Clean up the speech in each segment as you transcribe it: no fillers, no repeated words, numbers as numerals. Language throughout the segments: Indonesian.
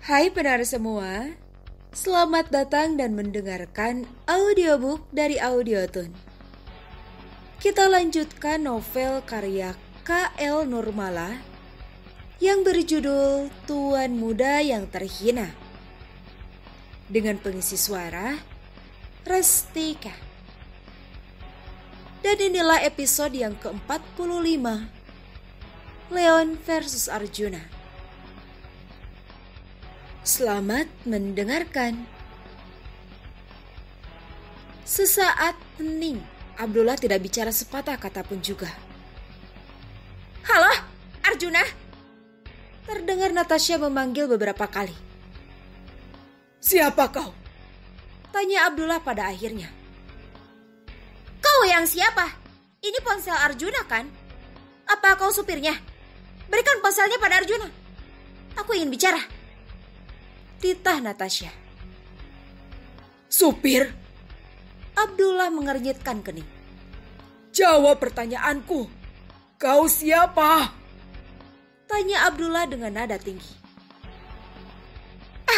Hai pendengar semua, selamat datang dan mendengarkan audiobook dari Audiotune. Kita lanjutkan novel karya K.L. Nurmala yang berjudul Tuan Muda yang Terhina dengan pengisi suara Restika. Dan inilah episode yang ke-45, Leon versus Arjuna. Selamat mendengarkan. Sesaat hening, Abdullah tidak bicara sepatah kata pun juga. Halo, Arjuna. Terdengar Natasha memanggil beberapa kali. Siapa kau? Tanya Abdullah pada akhirnya. Kau yang siapa? Ini ponsel Arjuna kan? Apa kau supirnya? Berikan ponselnya pada Arjuna. Aku ingin bicara. Titah Natasha. Supir? Abdullah mengernyitkan kening. Jawab pertanyaanku. Kau siapa? Tanya Abdullah dengan nada tinggi.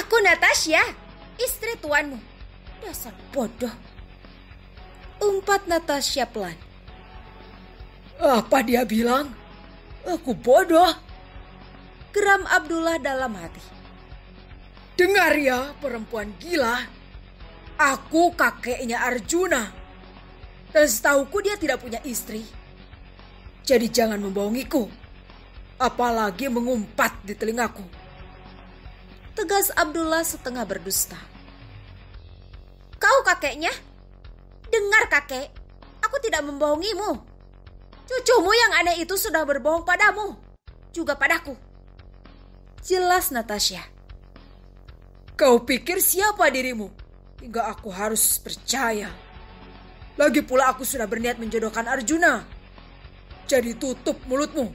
Aku Natasha, istri tuanmu. Dasar bodoh. Umpat Natasha pelan. Apa dia bilang? Aku bodoh. Geram Abdullah dalam hati. Dengar ya, perempuan gila. Aku kakeknya Arjuna. Dan setauku dia tidak punya istri. Jadi jangan membohongiku. Apalagi mengumpat di telingaku. Tegas Abdullah setengah berdusta. Kau kakeknya? Dengar kakek, aku tidak membohongimu. Cucumu yang aneh itu sudah berbohong padamu. Juga padaku. Jelas Natasha. Kau pikir siapa dirimu? Hingga aku harus percaya. Lagi pula aku sudah berniat menjodohkan Arjuna. Jadi tutup mulutmu.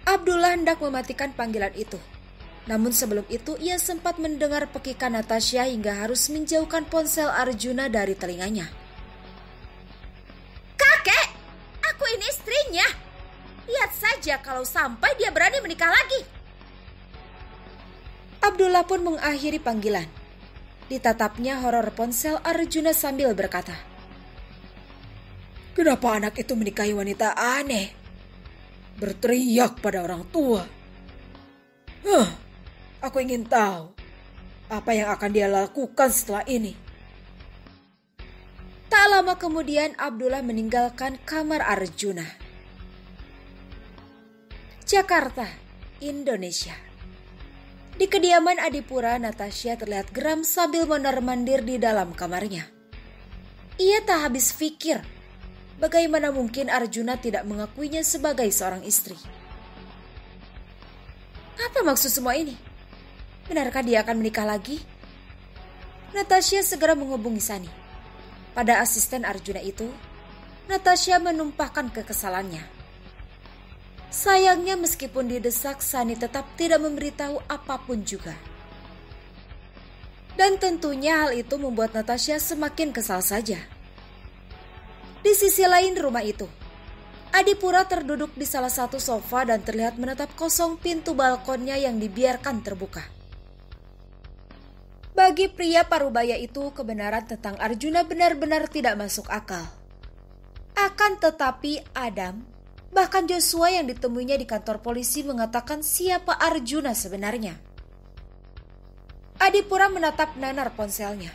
Abdullah hendak mematikan panggilan itu. Namun sebelum itu ia sempat mendengar pekikan Natasha hingga harus menjauhkan ponsel Arjuna dari telinganya. Kakek, aku ini istrinya. Lihat saja kalau sampai dia berani menikah lagi. Abdullah pun mengakhiri panggilan. Ditatapnya horor ponsel Arjuna sambil berkata, Kenapa anak itu menikahi wanita aneh? Berteriak pada orang tua. Aku ingin tahu apa yang akan dia lakukan setelah ini. Tak lama kemudian Abdullah meninggalkan kamar Arjuna. Jakarta, Indonesia. Di kediaman Adipura, Natasha terlihat geram sambil mondar-mandir di dalam kamarnya. Ia tak habis pikir, bagaimana mungkin Arjuna tidak mengakuinya sebagai seorang istri. Apa maksud semua ini? Benarkah dia akan menikah lagi? Natasha segera menghubungi Sani. Pada asisten Arjuna itu, Natasha menumpahkan kekesalannya. Sayangnya meskipun didesak, Sani tetap tidak memberitahu apapun juga. Dan tentunya hal itu membuat Natasha semakin kesal saja. Di sisi lain rumah itu, Adipura terduduk di salah satu sofa dan terlihat menatap kosong pintu balkonnya yang dibiarkan terbuka. Bagi pria parubaya itu, kebenaran tentang Arjuna benar-benar tidak masuk akal. Akan tetapi Adam, bahkan Joshua yang ditemuinya di kantor polisi mengatakan siapa Arjuna sebenarnya. Adipura menatap nanar ponselnya.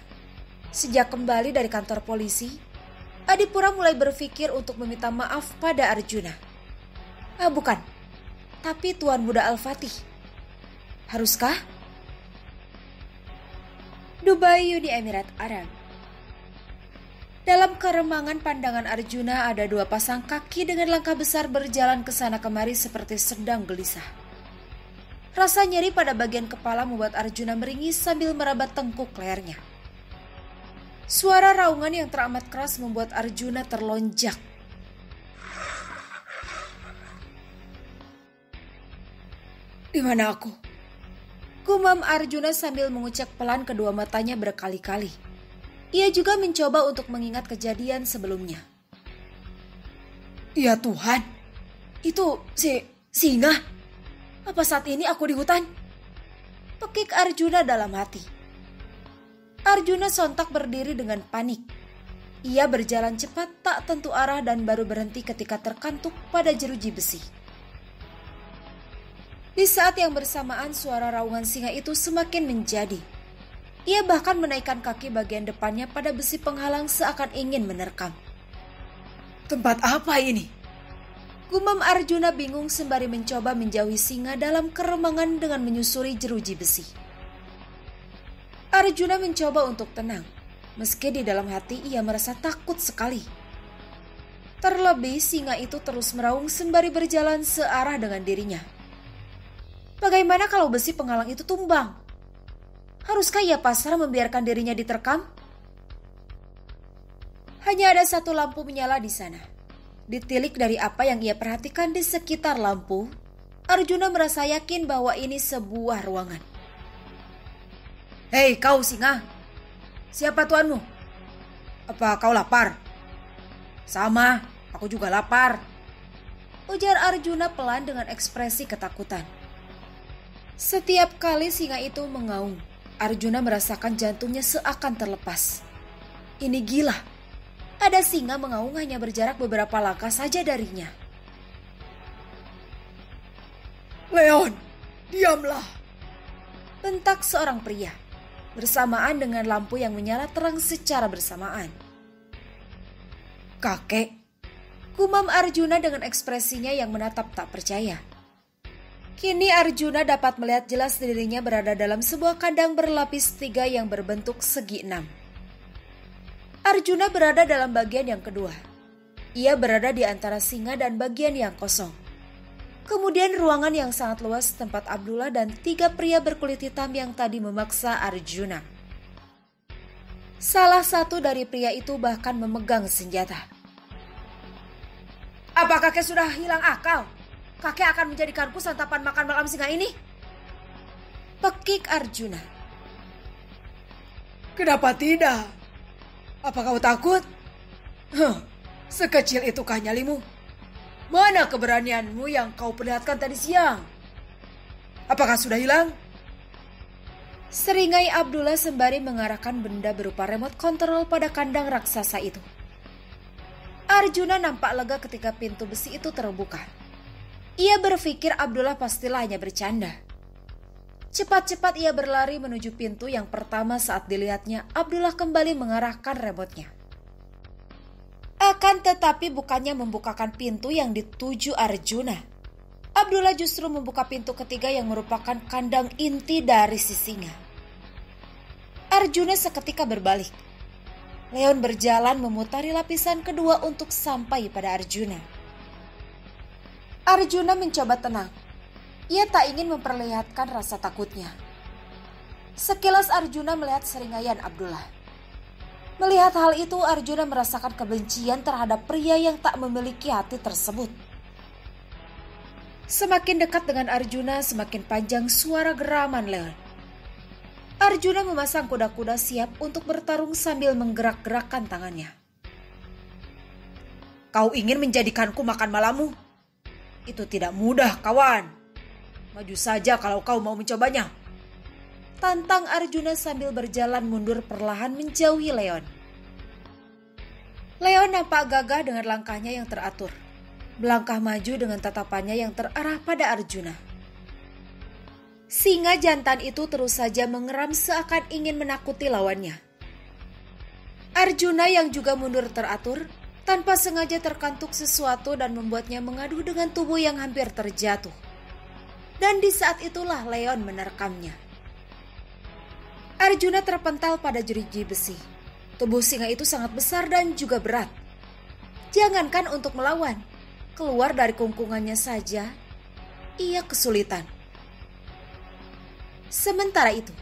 Sejak kembali dari kantor polisi, Adipura mulai berpikir untuk meminta maaf pada Arjuna. Bukan, tapi Tuan Muda Al-Fatih. Haruskah? Dubai, Uni Emirat Arab. Dalam keremangan pandangan Arjuna ada dua pasang kaki dengan langkah besar berjalan ke sana kemari seperti sedang gelisah. Rasa nyeri pada bagian kepala membuat Arjuna meringis sambil merabat tengkuk lehernya. Suara raungan yang teramat keras membuat Arjuna terlonjak. Di mana aku? Gumam Arjuna sambil mengucek pelan kedua matanya berkali-kali. Ia juga mencoba untuk mengingat kejadian sebelumnya. Ya Tuhan, itu si singa. Apa saat ini aku di hutan? Pekik Arjuna dalam hati. Arjuna sontak berdiri dengan panik. Ia berjalan cepat tak tentu arah dan baru berhenti ketika terkantuk pada jeruji besi. Di saat yang bersamaan suara raungan singa itu semakin menjadi. Ia bahkan menaikkan kaki bagian depannya pada besi penghalang seakan ingin menerkam. Tempat apa ini? Gumam Arjuna bingung sembari mencoba menjauhi singa dalam keremangan dengan menyusuri jeruji besi. Arjuna mencoba untuk tenang, meski di dalam hati ia merasa takut sekali. Terlebih singa itu terus meraung sembari berjalan searah dengan dirinya. Bagaimana kalau besi penghalang itu tumbang? Haruskah ia pasrah membiarkan dirinya diterkam? Hanya ada satu lampu menyala di sana. Ditilik dari apa yang ia perhatikan di sekitar lampu, Arjuna merasa yakin bahwa ini sebuah ruangan. Hei kau singa, siapa tuanmu? Apa kau lapar? Sama, aku juga lapar. Ujar Arjuna pelan dengan ekspresi ketakutan. Setiap kali singa itu mengaum, Arjuna merasakan jantungnya seakan terlepas. Ini gila. Ada singa mengaum hanya berjarak beberapa langkah saja darinya. Leon, diamlah! Bentak seorang pria, bersamaan dengan lampu yang menyala terang secara bersamaan. Kakek, gumam Arjuna dengan ekspresinya yang menatap tak percaya. Kini Arjuna dapat melihat jelas dirinya berada dalam sebuah kandang berlapis 3 yang berbentuk segi 6. Arjuna berada dalam bagian yang kedua. Ia berada di antara singa dan bagian yang kosong. Kemudian ruangan yang sangat luas tempat Abdullah dan 3 pria berkulit hitam yang tadi memaksa Arjuna. Salah satu dari pria itu bahkan memegang senjata. Apa kakek sudah hilang akal? Kakek akan menjadikanku santapan makan malam singa ini? Pekik Arjuna. Kenapa tidak? Apa kau takut? Sekecil itukah nyalimu? Mana keberanianmu yang kau perlihatkan tadi siang? Apakah sudah hilang? Seringai Abdullah sembari mengarahkan benda berupa remote control pada kandang raksasa itu. Arjuna nampak lega ketika pintu besi itu terbuka. Ia berpikir Abdullah pastilah hanya bercanda. Cepat-cepat ia berlari menuju pintu yang pertama saat dilihatnya Abdullah kembali mengarahkan remote-nya. Akan tetapi bukannya membukakan pintu yang dituju Arjuna. Abdullah justru membuka pintu ketiga yang merupakan kandang inti dari si singa. Arjuna seketika berbalik. Leon berjalan memutari lapisan kedua untuk sampai pada Arjuna. Arjuna mencoba tenang. Ia tak ingin memperlihatkan rasa takutnya. Sekilas Arjuna melihat seringaian Abdullah. Melihat hal itu, Arjuna merasakan kebencian terhadap pria yang tak memiliki hati tersebut. Semakin dekat dengan Arjuna, semakin panjang suara geraman Leon. Arjuna memasang kuda-kuda siap untuk bertarung sambil menggerak-gerakkan tangannya. Kau ingin menjadikanku makan malammu? Itu tidak mudah, kawan. Maju saja kalau kau mau mencobanya. Tantang Arjuna sambil berjalan mundur perlahan menjauhi Leon. Leon nampak gagah dengan langkahnya yang teratur. Melangkah maju dengan tatapannya yang terarah pada Arjuna. Singa jantan itu terus saja mengeram seakan ingin menakuti lawannya. Arjuna yang juga mundur teratur, tanpa sengaja terkantuk sesuatu dan membuatnya mengadu dengan tubuh yang hampir terjatuh. Dan di saat itulah Leon menerkamnya. Arjuna terpental pada jeruji besi. Tubuh singa itu sangat besar dan juga berat. Jangankan untuk melawan, keluar dari kungkungannya saja, ia kesulitan. Sementara itu,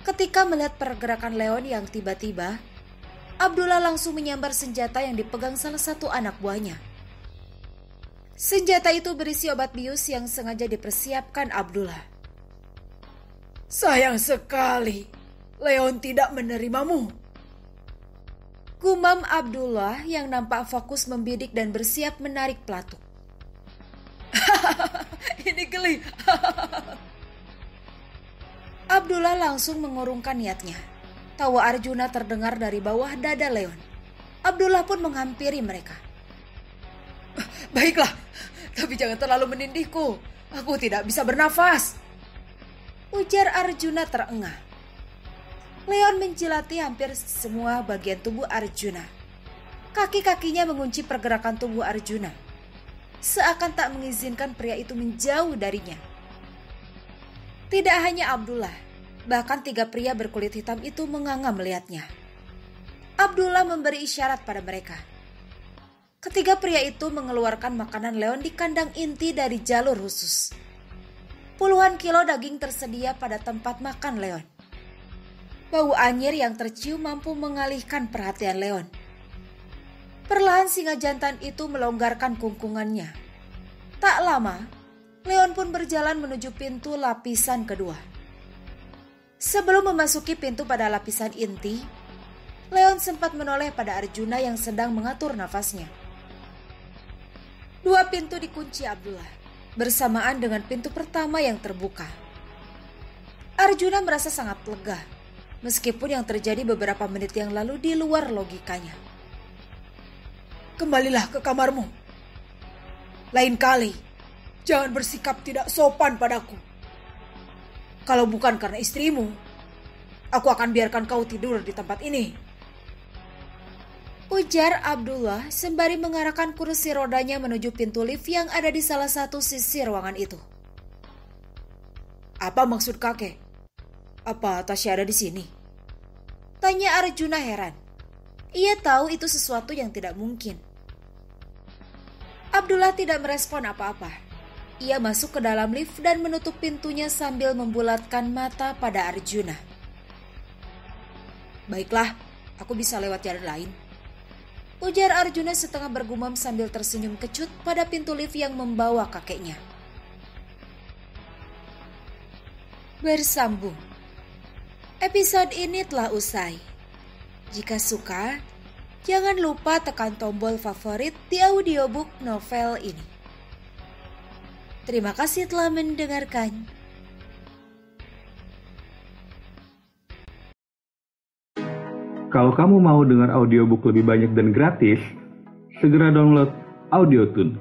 ketika melihat pergerakan Leon yang tiba-tiba, Abdullah langsung menyambar senjata yang dipegang salah satu anak buahnya. Senjata itu berisi obat bius yang sengaja dipersiapkan Abdullah. Sayang sekali, Leon tidak menerimamu. Gumam Abdullah yang nampak fokus membidik dan bersiap menarik pelatuk. Ini geli. Abdullah langsung mengurungkan niatnya. Tawa Arjuna terdengar dari bawah dada Leon. Abdullah pun menghampiri mereka. Baiklah, tapi jangan terlalu menindihku. Aku tidak bisa bernafas, ujar Arjuna terengah. Leon menjilati hampir semua bagian tubuh Arjuna. Kaki-kakinya mengunci pergerakan tubuh Arjuna, seakan tak mengizinkan pria itu menjauh darinya. Tidak hanya Abdullah, bahkan 3 pria berkulit hitam itu menganga melihatnya. Abdullah memberi isyarat pada mereka. Ketiga pria itu mengeluarkan makanan Leon di kandang inti dari jalur khusus. Puluhan kilo daging tersedia pada tempat makan Leon. Bau anyir yang tercium mampu mengalihkan perhatian Leon. Perlahan singa jantan itu melonggarkan kungkungannya. Tak lama, Leon pun berjalan menuju pintu lapisan kedua. Sebelum memasuki pintu pada lapisan inti, Leon sempat menoleh pada Arjuna yang sedang mengatur nafasnya. 2 pintu dikunci Abdullah, bersamaan dengan pintu pertama yang terbuka. Arjuna merasa sangat lega, meskipun yang terjadi beberapa menit yang lalu di luar logikanya. Kembalilah ke kamarmu. Lain kali, jangan bersikap tidak sopan padaku. Kalau bukan karena istrimu, aku akan biarkan kau tidur di tempat ini, ujar Abdullah sembari mengarahkan kursi rodanya menuju pintu lift yang ada di salah satu sisi ruangan itu. Apa maksud kakek? Apa Tasya ada di sini? Tanya Arjuna heran. Ia tahu itu sesuatu yang tidak mungkin. Abdullah tidak merespon apa-apa. Ia masuk ke dalam lift dan menutup pintunya sambil membulatkan mata pada Arjuna. Baiklah, aku bisa lewat jalan lain, ujar Arjuna setengah bergumam sambil tersenyum kecut pada pintu lift yang membawa kakeknya. Bersambung. Episode ini telah usai. Jika suka, jangan lupa tekan tombol favorit di audiobook novel ini. Terima kasih telah mendengarkan. Kalau kamu mau dengar audiobook lebih banyak dan gratis, segera download Audiotune.